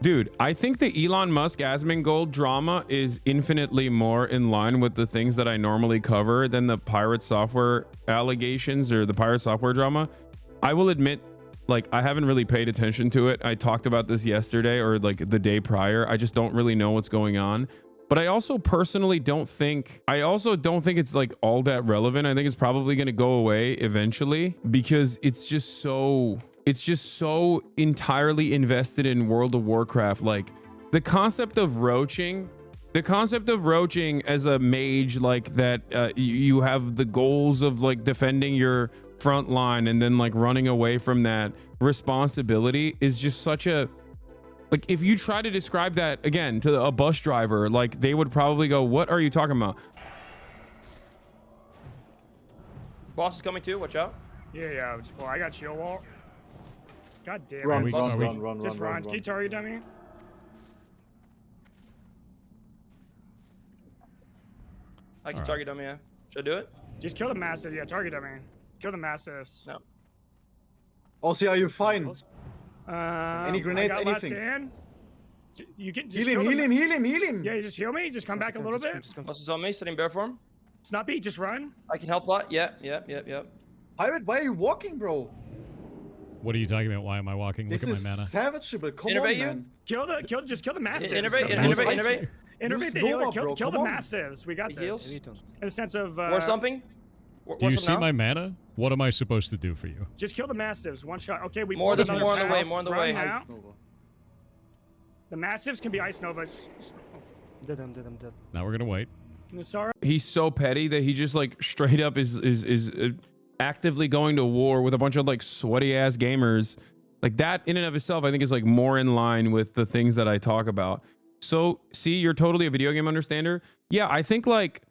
Dude, I think the Elon Musk Asmongold drama is infinitely more in line with the things that I normally cover than the pirate software allegations or the pirate software drama. I will admit, like, I haven't really paid attention to it. I talked about this yesterday or like the day prior. I just don't really know what's going on. But I also personally don't think it's like all that relevant. I think it's probably going to go away eventually because it's just so entirely invested in World of Warcraft. Like the concept of roaching as a mage, like that, you have the goals of like defending your front line and then like running away from that responsibility is just such a, like, if you try to describe that again to a bus driver, like they would probably go, what are you talking about? Boss is coming too, watch out. Yeah. Well, I got shield wall. God damn it. Run. Just run. Can you target dummy? I can target dummy, yeah. Should I do it? Just kill the massive. Yeah, target dummy. Kill the massives. No. Also, are you fine? Any grenades, I got anything? Last stand. You can just Heal him. Yeah, you just heal me. Just come back a little bit. Boss is on me, setting bear form. Snuppy, just run. I can help a lot. Yep. Pirate, why are you walking, bro? What are you talking about? Why am I walking? Look This at is my mana. savageable. Come Innervate on, you? man. Just kill the mastiffs. Innervate. Innervate the healer. Kill the mastiffs. We got this. In the sense of War something? Do you see my mana? What am I supposed to do for you? Just kill the mastiffs. One shot. Okay, we There's pulled more on another the way. pass. More on the Run way. now. The mastiffs can be ice novas. Dead. Now we're gonna wait. Sorry. He's so petty that he just like straight up is actively going to war with a bunch of like sweaty ass gamers. Like that in and of itself, I think is like more in line with the things that I talk about. So see, you're totally a video game understander. Yeah, I think like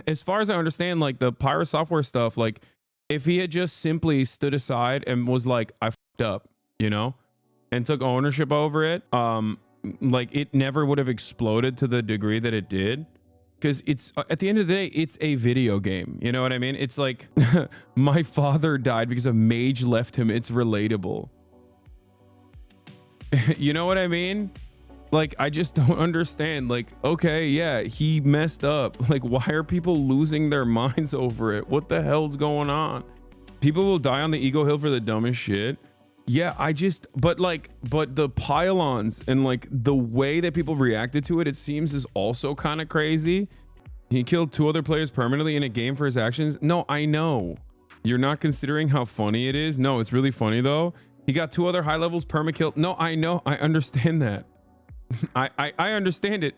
as far as I understand, like the pirate software stuff, like if he had just simply stood aside and was like, I fucked up, you know, and took ownership over it, like it never would have exploded to the degree that it did. Because it's at the end of the day, it's a video game. You know what I mean? It's like my father died because a mage left him. It's relatable. You know what I mean? Like, I just don't understand. Like, okay, yeah, he messed up. Like, why are people losing their minds over it? What the hell's going on? People will die on the ego hill for the dumbest shit. Yeah, but the pylons and like the way that people reacted to it, it seems is also kind of crazy. He killed 2 other players permanently in a game for his actions. No, I know. You're not considering how funny it is. No, it's really funny though. He got 2 other high levels perma-killed. No, I know. I understand that. I understand it.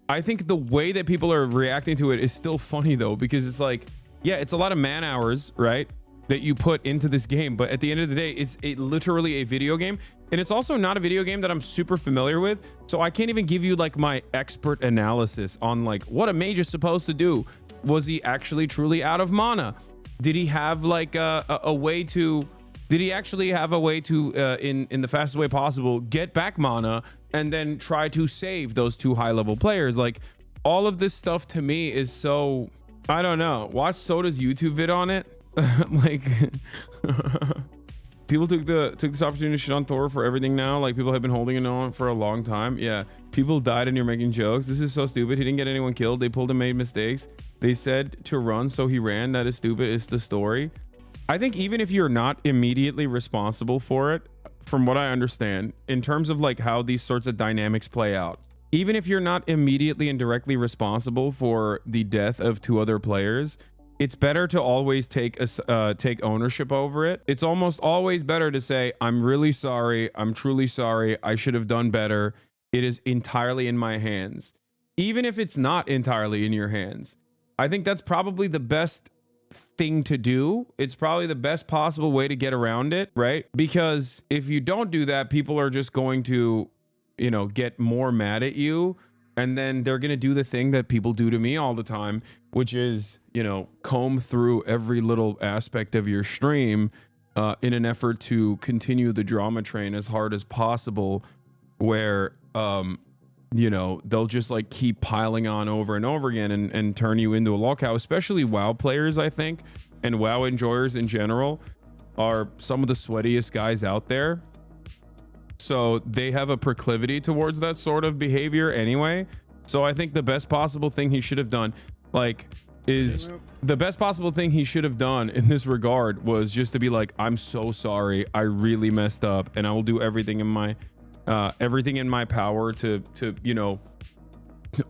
I think the way that people are reacting to it is still funny though, because it's like, yeah, it's a lot of man hours, right, that you put into this game, but at the end of the day, it's literally a video game, and it's also not a video game that I'm super familiar with, so I can't even give you like my expert analysis on like what a mage is supposed to do. Was he actually truly out of mana? Did he have like a way to in the fastest way possible get back mana and then try to save those 2 high level players? Like, all of this stuff to me is so, I don't know. Watch Soda's YouTube vid on it. Like people took this opportunity to shit on Thor for everything now. Like, people have been holding it on for a long time. Yeah, people died and you're making jokes. This is so stupid. He didn't get anyone killed. They pulled and made mistakes. They said to run, so he ran. That is stupid. It's the story. I think even if you're not immediately responsible for it, from what I understand, in terms of like how these sorts of dynamics play out, even if you're not immediately and directly responsible for the death of 2 other players, it's better to always take ownership over it. It's almost always better to say, I'm really sorry. I'm truly sorry. I should have done better. It is entirely in my hands. Even if it's not entirely in your hands, I think that's probably the best thing to do. It's probably the best possible way to get around it, right? Because if you don't do that, people are just going to, you know, get more mad at you, and then they're going to do the thing that people do to me all the time, which is, you know, comb through every little aspect of your stream in an effort to continue the drama train as hard as possible, where you know, they'll just like keep piling on over and over again and turn you into a lolcow. Especially WoW players, I think, and WoW enjoyers in general are some of the sweatiest guys out there. So they have a proclivity towards that sort of behavior anyway. So I think the best possible thing he should have done, the best possible thing he should have done in this regard was just to be like, I'm so sorry, I really messed up, and I will do everything in my power to you know,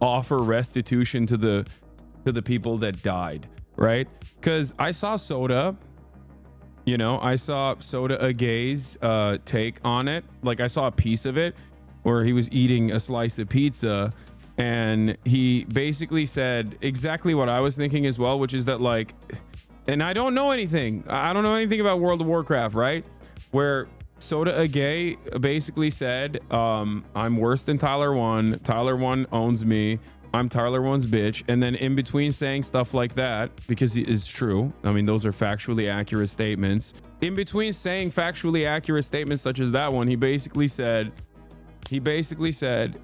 offer restitution to the people that died, right? Because I saw Soda, you know, I saw Soda Agay's take on it. Like, I saw a piece of it where he was eating a slice of pizza, and he basically said exactly what I was thinking as well, which is that, like, and I don't know anything about World of Warcraft, right? Where Soda Agay basically said, I'm worse than Tyler 1. Tyler 1 owns me. I'm Tyler 1's bitch. And then in between saying stuff like that, because it is true, I mean, those are factually accurate statements. In between saying factually accurate statements such as that one, he basically said,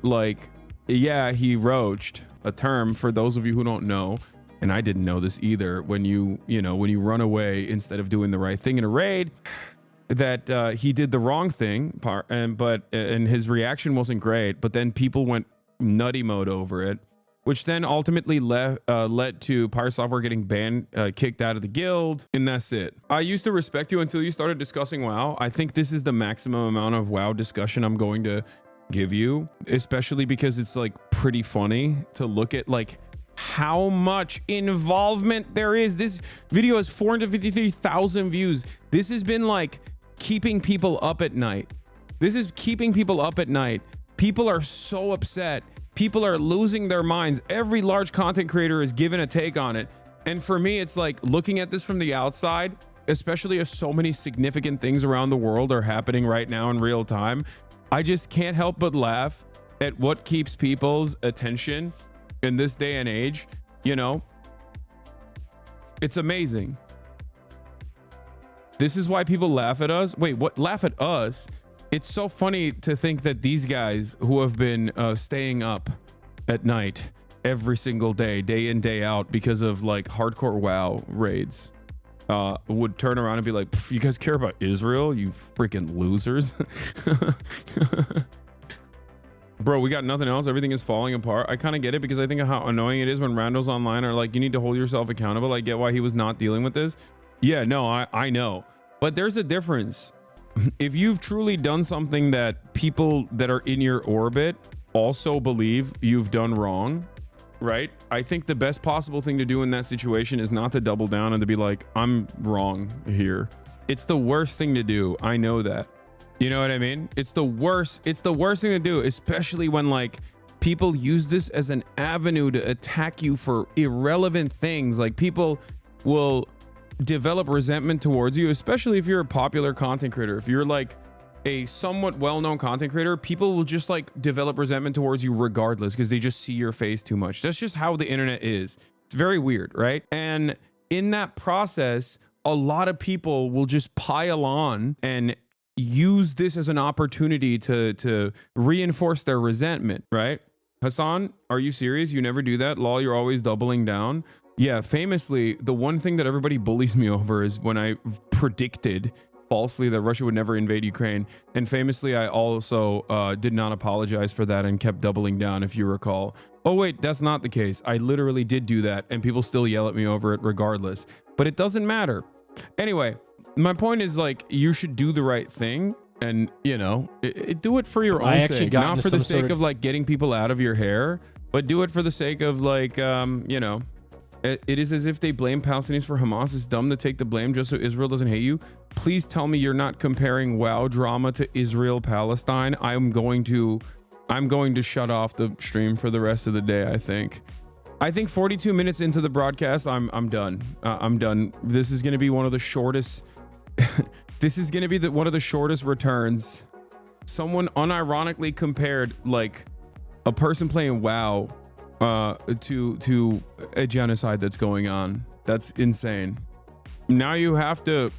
like, yeah, he roached, a term for those of you who don't know, and I didn't know this either, when you run away instead of doing the right thing in a raid, that he did the wrong thing, and his reaction wasn't great, but then people went nutty mode over it, which then ultimately led to Pirate Software getting banned, kicked out of the guild, and that's it. I used to respect you until you started discussing WoW. I think this is the maximum amount of WoW discussion I'm going to give you, especially because it's like pretty funny to look at like how much involvement there is. This video has 453,000 views. This has been like keeping people up at night. This is keeping people up at night. People are so upset. People are losing their minds. Every large content creator is given a take on it. And for me, it's like looking at this from the outside, especially as so many significant things around the world are happening right now in real time. I just can't help but laugh at what keeps people's attention in this day and age. You know, it's amazing. This is why people laugh at us. Wait, what? Laugh at us? It's so funny to think that these guys who have been staying up at night every single day, day in, day out, because of like hardcore WoW raids, would turn around and be like, you guys care about Israel, you freaking losers. Bro, we got nothing else. Everything is falling apart. I kind of get it, because I think of how annoying it is when randos online are like, you need to hold yourself accountable. I get why he was not dealing with this. Yeah, no, I know. But there's a difference. If you've truly done something that people that are in your orbit also believe you've done wrong, right? I think the best possible thing to do in that situation is not to double down and to be like, I'm wrong here. It's the worst thing to do. I know that. You know what I mean? It's the worst thing to do, especially when like people use this as an avenue to attack you for irrelevant things. Like, people will develop resentment towards you, especially if you're a popular content creator. If you're like a somewhat well-known content creator, people will just like develop resentment towards you regardless, because they just see your face too much. That's just how the internet is. It's very weird, right? And in that process, a lot of people will just pile on and use this as an opportunity to reinforce their resentment, right? Hasan, are you serious? You never do that? Lol, you're always doubling down. Yeah, famously, the one thing that everybody bullies me over is when I predicted falsely that Russia would never invade Ukraine. And famously, I also did not apologize for that and kept doubling down, if you recall. Oh, wait, that's not the case. I literally did do that, and people still yell at me over it regardless. But it doesn't matter. Anyway, my point is, like, you should do the right thing. And, you know, do it for your own sake. Not for the sake of, like, getting people out of your hair, but do it for the sake of, like, you know, it is as if they blame Palestinians for Hamas. It's dumb to take the blame just so Israel doesn't hate you. Please tell me you're not comparing WoW drama to Israel Palestine. I'm going to shut off the stream for the rest of the day. I think 42 minutes into the broadcast, I'm done. I'm done. This is going to be one of the shortest. This is going to be one of the shortest returns. Someone unironically compared like a person playing WoW to a genocide that's going on. That's insane. Now you have to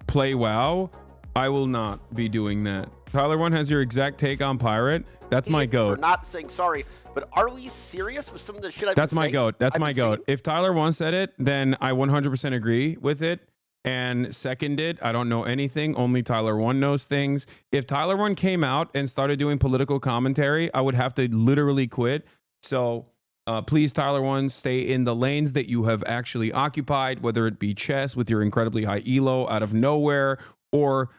play WoW. I will not be doing that. Tyler 1 has your exact take on Pirate. That's my goat. For not saying sorry, but are we serious with some of the shit I've been saying? That's my goat. If Tyler 1 said it, then I 100% agree with it. and seconded. I don't know anything. Only Tyler One knows things. If Tyler One came out and started doing political commentary, I would have to literally quit. So please, Tyler One, stay in the lanes that you have actually occupied, whether it be chess with your incredibly high elo out of nowhere, or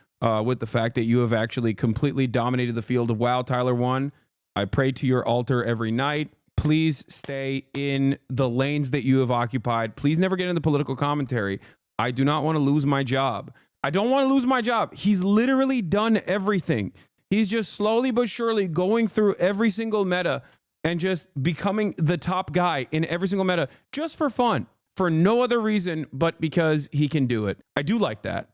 with the fact that you have actually completely dominated the field of WoW. Tyler One, I pray to your altar every night. Please stay in the lanes that you have occupied. Please never get into political commentary. I do not want to lose my job. I don't want to lose my job. He's literally done everything. He's just slowly but surely going through every single meta and just becoming the top guy in every single meta just for fun, for no other reason but because he can do it. I do like that.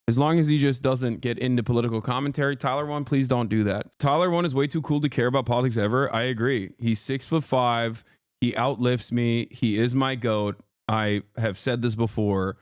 As long as he just doesn't get into political commentary. Tyler One, please don't do that. Tyler One is way too cool to care about politics ever. I agree. He's 6'5". He outlifts me. He is my GOAT. I have said this before.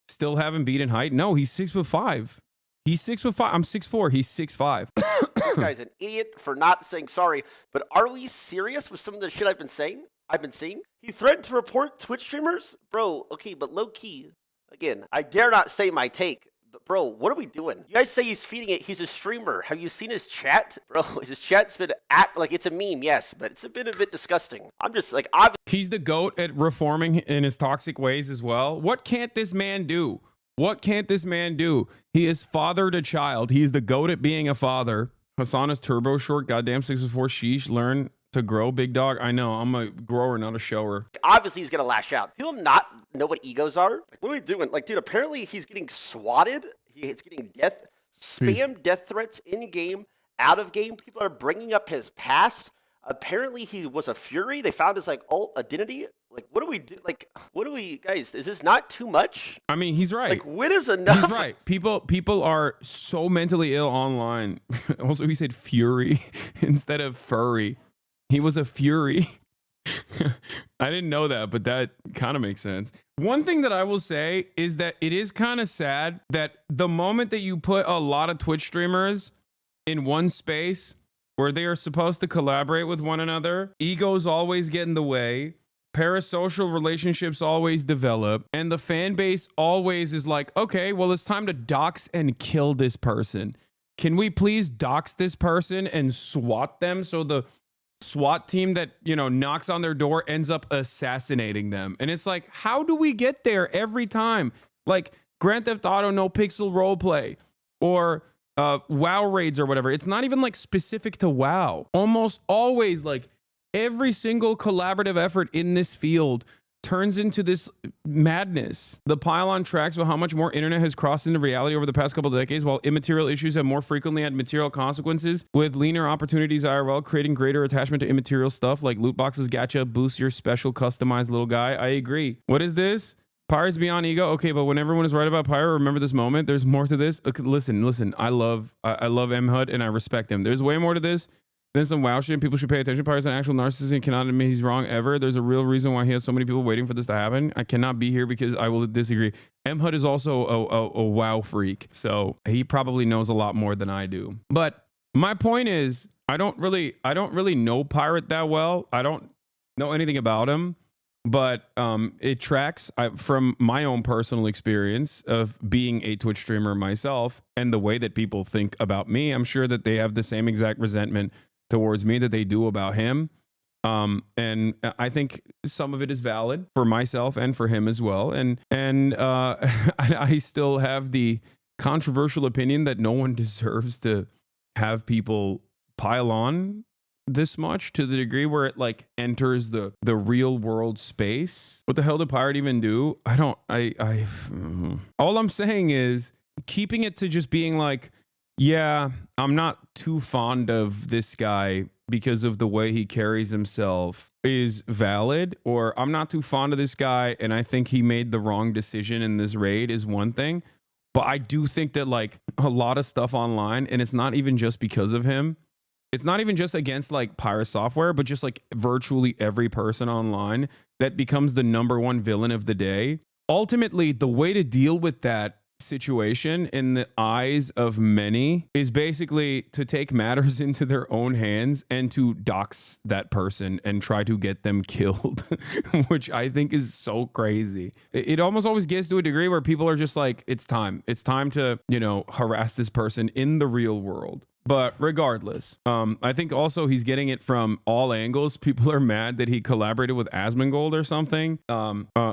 Still haven't beaten height. No, he's 6'5". He's 6'5". I'm 6'4". He's 6'5". This guy's an idiot for not saying sorry. But are we serious with some of the shit I've been saying? I've been seeing? He threatened to report Twitch streamers? Bro, okay, but low key. Again, I dare not say my take. But bro, what are we doing? You guys say he's feeding it. He's a streamer. Have you seen his chat? Bro, his chat's been like it's a meme, yes, but it's been a bit disgusting. I'm just like, he's the GOAT at reforming in his toxic ways as well. What can't this man do? What can't this man do? He is fathered a child. He is the GOAT at being a father. Hasan is turbo short. Goddamn 6'4". Sheesh. Learn to grow, big dog. I know. I'm a grower, not a shower. Obviously, he's gonna lash out. People not know what egos are. Like, what are we doing? Like, dude, apparently he's getting swatted. He's getting death threats in game, out of game. People are bringing up his past. Apparently, he was a Fury. They found his like alt identity. Like, what do we do? Like, what do we, guys? Is this not too much? I mean, he's right. Like, when is enough? He's right. People are so mentally ill online. Also, he said Fury instead of furry. He was a Fury. I didn't know that, but that kind of makes sense. One thing that I will say is that it is kind of sad that the moment that you put a lot of Twitch streamers in one space where they are supposed to collaborate with one another, egos always get in the way, parasocial relationships always develop, and the fan base always is like, okay, well, it's time to dox and kill this person. Can we please dox this person and SWAT them so the SWAT team that, you know, knocks on their door ends up assassinating them? And it's like, how do we get there every time? Like Grand Theft Auto No Pixel Roleplay or WoW raids or whatever. It's not even like specific to WoW. Almost always, like every single collaborative effort in this field turns into this madness. The pylon tracks with how much more internet has crossed into reality over the past couple of decades, while immaterial issues have more frequently had material consequences, with leaner opportunities IRL creating greater attachment to immaterial stuff like loot boxes, gacha, boosts your special customized little guy. I agree. What is this? Pyre's beyond ego. Okay, but when everyone is right about Pyre, remember this moment. There's more to this. Okay, listen. I love MHUD and I respect him. There's way more to this. Then some WoW shit. People should pay attention. Pyre's an actual narcissist and cannot admit he's wrong ever. There's a real reason why he has so many people waiting for this to happen. I cannot be here because I will disagree. MHUD is also a WoW freak, so he probably knows a lot more than I do. But my point is, I don't really know Pirate that well. I don't know anything about him, but it tracks from my own personal experience of being a Twitch streamer myself and the way that people think about me. I'm sure that they have the same exact resentment towards me that they do about him. And I think some of it is valid for myself and for him as well. And I still have the controversial opinion that no one deserves to have people pile on this much to the degree where it like enters the real world space. What the hell did Pirate even do? All I'm saying is keeping it to just being like, yeah, I'm not too fond of this guy because of the way he carries himself is valid, or I'm not too fond of this guy and I think he made the wrong decision in this raid is one thing. But I do think that like a lot of stuff online, and it's not even just because of him, it's not even just against like Pyre Software, but just like virtually every person online that becomes the #1 villain of the day. Ultimately, the way to deal with that situation in the eyes of many is basically to take matters into their own hands and to dox that person and try to get them killed, which I think is so crazy. It almost always gets to a degree where people are just like, it's time to, you know, harass this person in the real world. But regardless, I think also he's getting it from all angles. People are mad that he collaborated with Asmongold or something.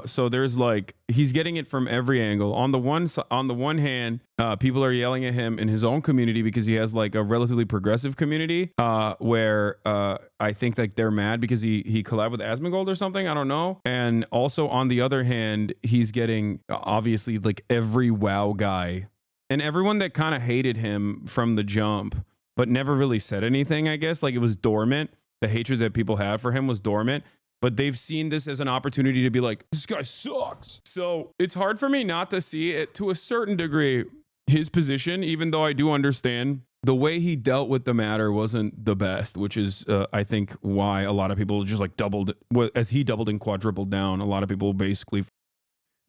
So there's like, he's getting it from every angle. On the one hand, people are yelling at him in his own community because he has like a relatively progressive community, where I think like they're mad because he collabed with Asmongold or something. I don't know. And also on the other hand, he's getting obviously like every WoW guy and everyone that kind of hated him from the jump, but never really said anything, I guess. Like it was dormant. The hatred that people have for him was dormant, but they've seen this as an opportunity to be like, this guy sucks. So it's hard for me not to see it to a certain degree, his position, even though I do understand the way he dealt with the matter wasn't the best, which is, I think, why a lot of people just like doubled, as he doubled and quadrupled down. A lot of people basically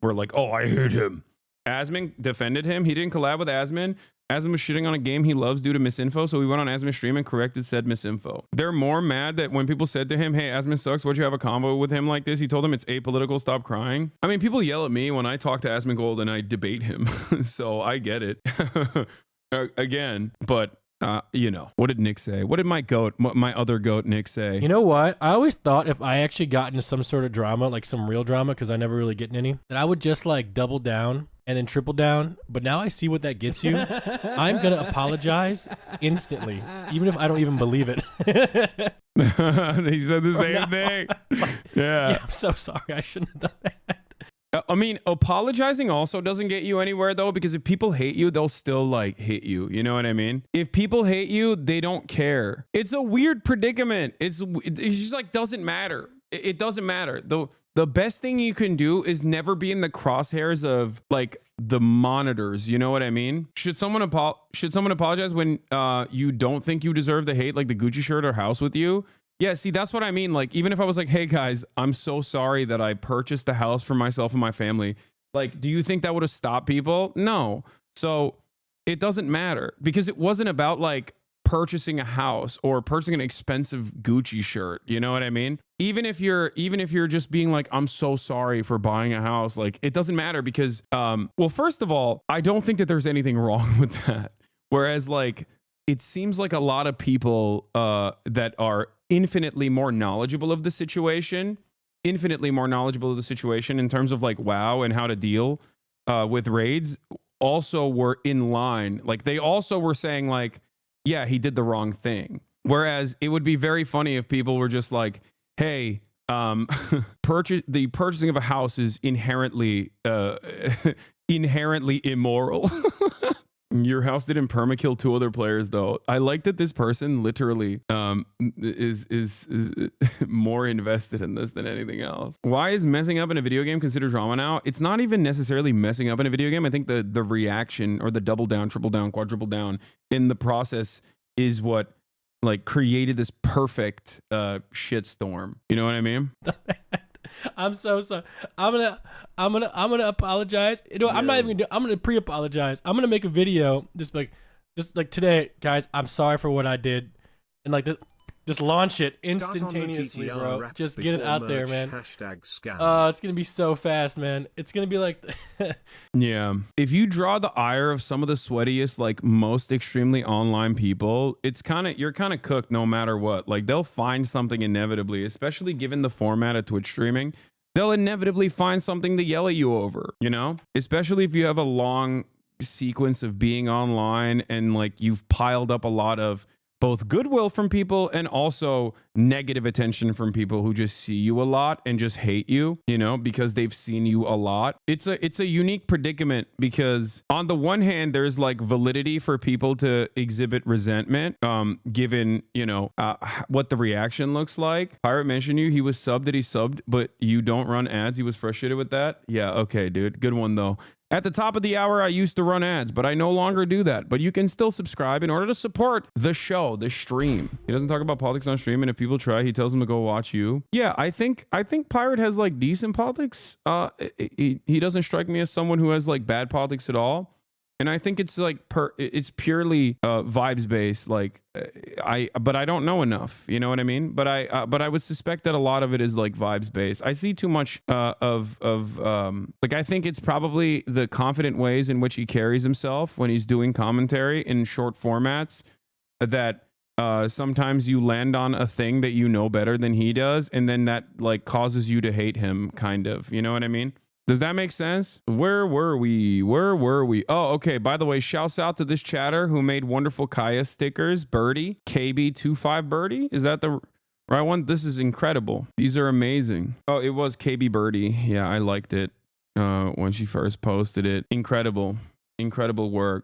were like, oh, I hate him. Asmon defended him. He didn't collab with Asmon. Asmon was shitting on a game he loves due to misinfo, so he went on Asmon's stream and corrected said misinfo. They're more mad that when people said to him, hey, Asmon sucks, why'd you have a convo with him like this? He told them it's apolitical, stop crying. I mean, people yell at me when I talk to Asmongold and I debate him, so I get it. Again, but you know, what did Nick say? What did my other goat Nick say? You know what? I always thought if I actually got into some sort of drama, like some real drama, because I never really get in any, that I would just like double down and then triple down. But now I see what that gets you. I'm going to apologize instantly, even if I don't even believe it. He said the same thing. Yeah, I'm so sorry. I shouldn't have done that. I mean, apologizing also doesn't get you anywhere, though, because if people hate you, they'll still like hit you. You know what I mean? If people hate you, they don't care. It's a weird predicament. It's just like doesn't matter. It doesn't matter. The best thing you can do is never be in the crosshairs of like the monitors. You know what I mean? Should someone apologize when you don't think you deserve the hate, like the Gucci shirt or house with you? Yeah, see, that's what I mean. Like, even if I was like, hey, guys, I'm so sorry that I purchased a house for myself and my family. Like, do you think that would have stopped people? No. So it doesn't matter because it wasn't about like purchasing a house or purchasing an expensive Gucci shirt. You know what I mean? Even if you're just being like, I'm so sorry for buying a house, like it doesn't matter because, well, first of all, I don't think that there's anything wrong with that. Whereas like, it seems like a lot of people that are infinitely more knowledgeable of the situation in terms of like WoW and how to deal with raids also were in line. Like they also were saying like, yeah, he did the wrong thing. Whereas it would be very funny if people were just like, hey, the purchasing of a house is inherently immoral. Your house didn't permakill 2 other players, though. I like that this person literally is more invested in this than anything else. Why is messing up in a video game considered drama now? It's not even necessarily messing up in a video game. I think the reaction or the double down, triple down, quadruple down in the process is what like created this perfect shitstorm. You know what I mean? I'm so sorry. I'm gonna apologize. You know, I'm not even gonna I'm gonna pre-apologize. I'm gonna make a video just like today, guys, I'm sorry for what I did. And like just launch it instantaneously, bro. Just get it out there, man. It's gonna be so fast, man. It's gonna be like yeah. If you draw the ire of some of the sweatiest, like most extremely online people, you're kind of cooked no matter what. Like they'll find something inevitably, especially given the format of Twitch streaming. They'll inevitably find something to yell at you over, you know? Especially if you have a long sequence of being online and like you've piled up a lot of both goodwill from people and also negative attention from people who just see you a lot and just hate you, you know, because they've seen you a lot. It's a unique predicament because on the one hand, there's like validity for people to exhibit resentment, given, you know, what the reaction looks like. Pirate mentioned you. He was subbed that he subbed, but you don't run ads. He was frustrated with that. Yeah. Okay, dude. Good one though. At the top of the hour, I used to run ads, but I no longer do that. But you can still subscribe in order to support the show, the stream. He doesn't talk about politics on stream, and if people try, he tells them to go watch you. Yeah, I think Pirate has like decent politics. He doesn't strike me as someone who has like bad politics at all. And I think it's like it's purely vibes based. Like but I don't know enough. You know what I mean? But I would suspect that a lot of it is like vibes based. I see too much of like I think it's probably the confident ways in which he carries himself when he's doing commentary in short formats that sometimes you land on a thing that you know better than he does, and then that like causes you to hate him. Kind of. You know what I mean? Does that make sense? Where were we? Oh, okay. By the way, shouts out to this chatter who made wonderful Kaya stickers. Birdie, KB25 Birdie. Is that the right one? This is incredible. These are amazing. Oh, it was KB Birdie. Yeah, I liked it when she first posted it. Incredible work.